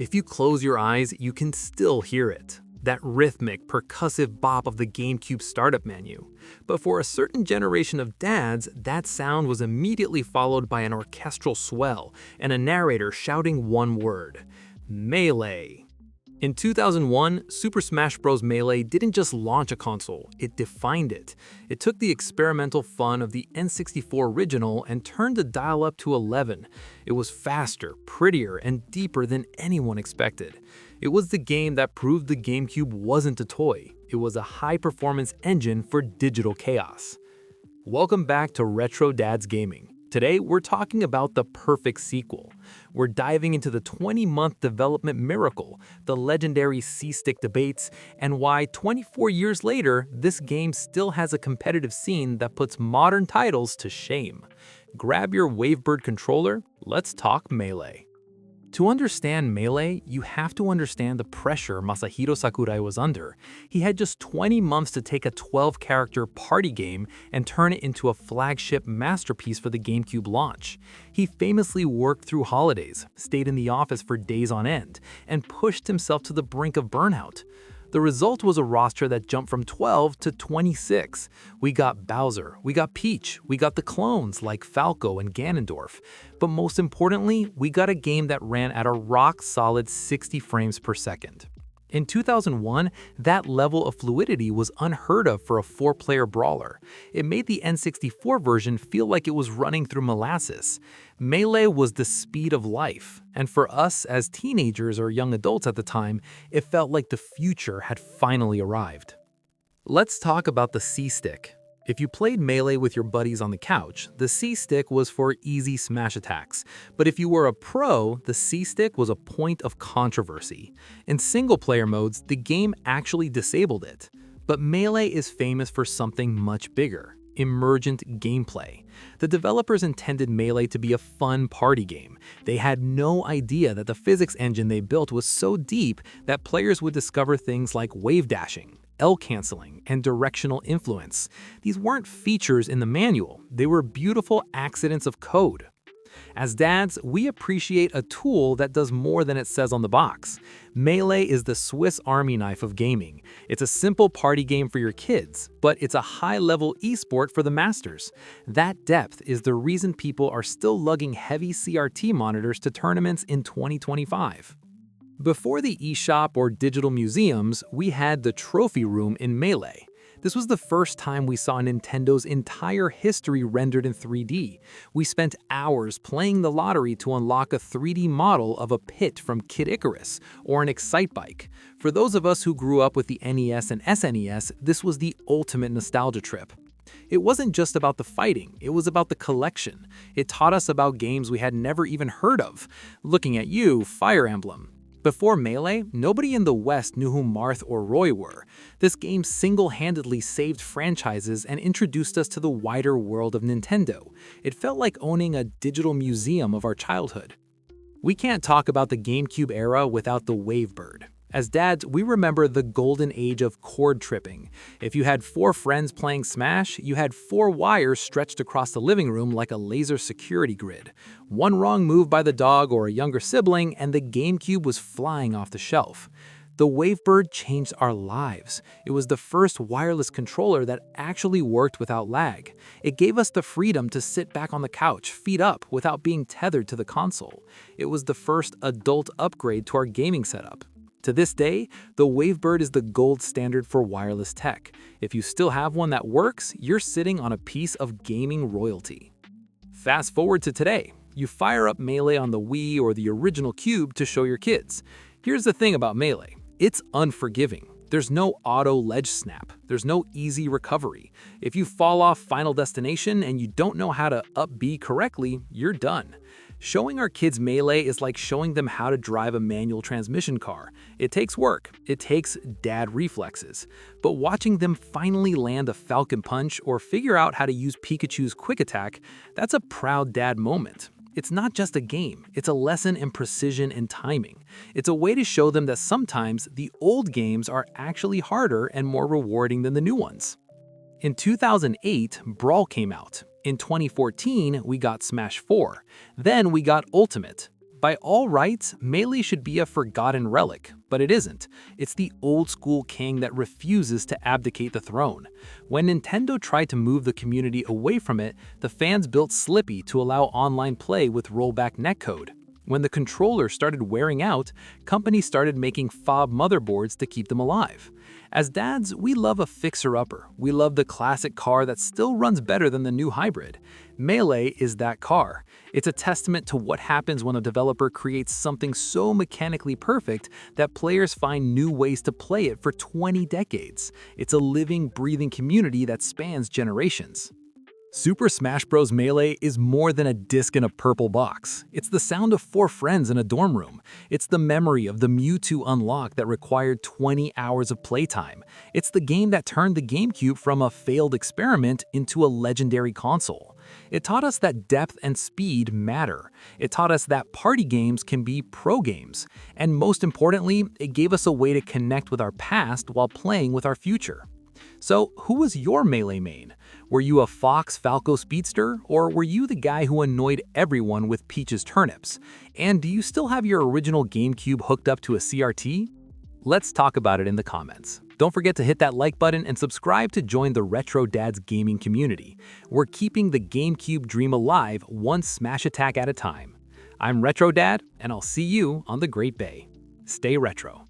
If you close your eyes, you can still hear it. That rhythmic, percussive bop of the GameCube startup menu. But for a certain generation of dads, that sound was immediately followed by an orchestral swell and a narrator shouting one word: Melee. In 2001, Super Smash Bros. Melee didn't just launch a console, it defined it. It took the experimental fun of the N64 original and turned the dial up to 11. It was faster, prettier, and deeper than anyone expected. It was the game that proved the GameCube wasn't a toy. It was a high-performance engine for digital chaos. Welcome back to Retro Dads Gaming. Today, we're talking about the perfect sequel. We're diving into the 20-month development miracle, the legendary C-Stick debates, and why 24 years later, this game still has a competitive scene that puts modern titles to shame. Grab your Wavebird controller, let's talk Melee. To understand Melee, you have to understand the pressure Masahiro Sakurai was under. He had just 20 months to take a 12-character party game and turn it into a flagship masterpiece for the GameCube launch. He famously worked through holidays, stayed in the office for days on end, and pushed himself to the brink of burnout. The result was a roster that jumped from 12 to 26. We got Bowser, we got Peach, we got the clones like Falco and Ganondorf. But most importantly, we got a game that ran at a rock-solid 60 frames per second. In 2001, that level of fluidity was unheard of for a 4-player brawler. It made the N64 version feel like it was running through molasses. Melee was the speed of life, and for us as teenagers or young adults at the time, it felt like the future had finally arrived. Let's talk about the C-Stick. If you played Melee with your buddies on the couch, the C-Stick was for easy smash attacks. But if you were a pro, the C-Stick was a point of controversy. In single-player modes, the game actually disabled it. But Melee is famous for something much bigger: Emergent gameplay. The developers intended Melee to be a fun party game. They had no idea that the physics engine they built was so deep that players would discover things like Wavedashing, L-canceling, and directional influence. These weren't features in the manual, they were beautiful accidents of code. As dads, we appreciate a tool that does more than it says on the box. Melee is the Swiss Army knife of gaming. It's a simple party game for your kids, but it's a high-level esport for the masters. That depth is the reason people are still lugging heavy CRT monitors to tournaments in 2025. Before the eShop or digital museums, we had the trophy room in Melee. This was the first time we saw Nintendo's entire history rendered in 3D. We spent hours playing the lottery to unlock a 3D model of a pit from Kid Icarus, or an Excitebike. For those of us who grew up with the NES and SNES, this was the ultimate nostalgia trip. It wasn't just about the fighting, it was about the collection. It taught us about games we had never even heard of. Looking at you, Fire Emblem. Before Melee, nobody in the West knew who Marth or Roy were. This game single-handedly saved franchises and introduced us to the wider world of Nintendo. It felt like owning a digital museum of our childhood. We can't talk about the GameCube era without the Wavebird. As dads, we remember the golden age of cord tripping. If you had 4 friends playing Smash, you had 4 wires stretched across the living room like a laser security grid. One wrong move by the dog or a younger sibling, and the GameCube was flying off the shelf. The Wavebird changed our lives. It was the first wireless controller that actually worked without lag. It gave us the freedom to sit back on the couch, feet up, without being tethered to the console. It was the first adult upgrade to our gaming setup. To this day, the Wavebird is the gold standard for wireless tech. If you still have one that works, you're sitting on a piece of gaming royalty. Fast forward to today. You fire up Melee on the Wii or the original Cube to show your kids. Here's the thing about Melee. It's unforgiving. There's no auto ledge snap. There's no easy recovery. If you fall off Final Destination and you don't know how to up B correctly, you're done. Showing our kids Melee is like showing them how to drive a manual transmission car. It takes work, it takes dad reflexes. But watching them finally land a Falcon Punch or figure out how to use Pikachu's Quick Attack, that's a proud dad moment. It's not just a game, it's a lesson in precision and timing. It's a way to show them that sometimes the old games are actually harder and more rewarding than the new ones. In 2008, Brawl came out. In 2014, we got Smash 4. Then we got Ultimate. By all rights, Melee should be a forgotten relic, but it isn't. It's the old-school king that refuses to abdicate the throne. When Nintendo tried to move the community away from it, the fans built Slippy to allow online play with rollback netcode. When the controller started wearing out, companies started making fob motherboards to keep them alive. As dads, we love a fixer-upper. We love the classic car that still runs better than the new hybrid. Melee is that car. It's a testament to what happens when a developer creates something so mechanically perfect that players find new ways to play it for 20 decades. It's a living, breathing community that spans generations. Super Smash Bros. Melee is more than a disc in a purple box. It's the sound of 4 friends in a dorm room. It's the memory of the Mewtwo unlock that required 20 hours of playtime. It's the game that turned the GameCube from a failed experiment into a legendary console. It taught us that depth and speed matter. It taught us that party games can be pro games. And most importantly, it gave us a way to connect with our past while playing with our future. So, who was your Melee main? Were you a Fox Falco Speedster, or were you the guy who annoyed everyone with Peach's turnips? And do you still have your original GameCube hooked up to a CRT? Let's talk about it in the comments. Don't forget to hit that like button and subscribe to join the Retro Dads gaming community. We're keeping the GameCube dream alive one smash attack at a time. I'm Retro Dad, and I'll see you on the Great Bay. Stay retro.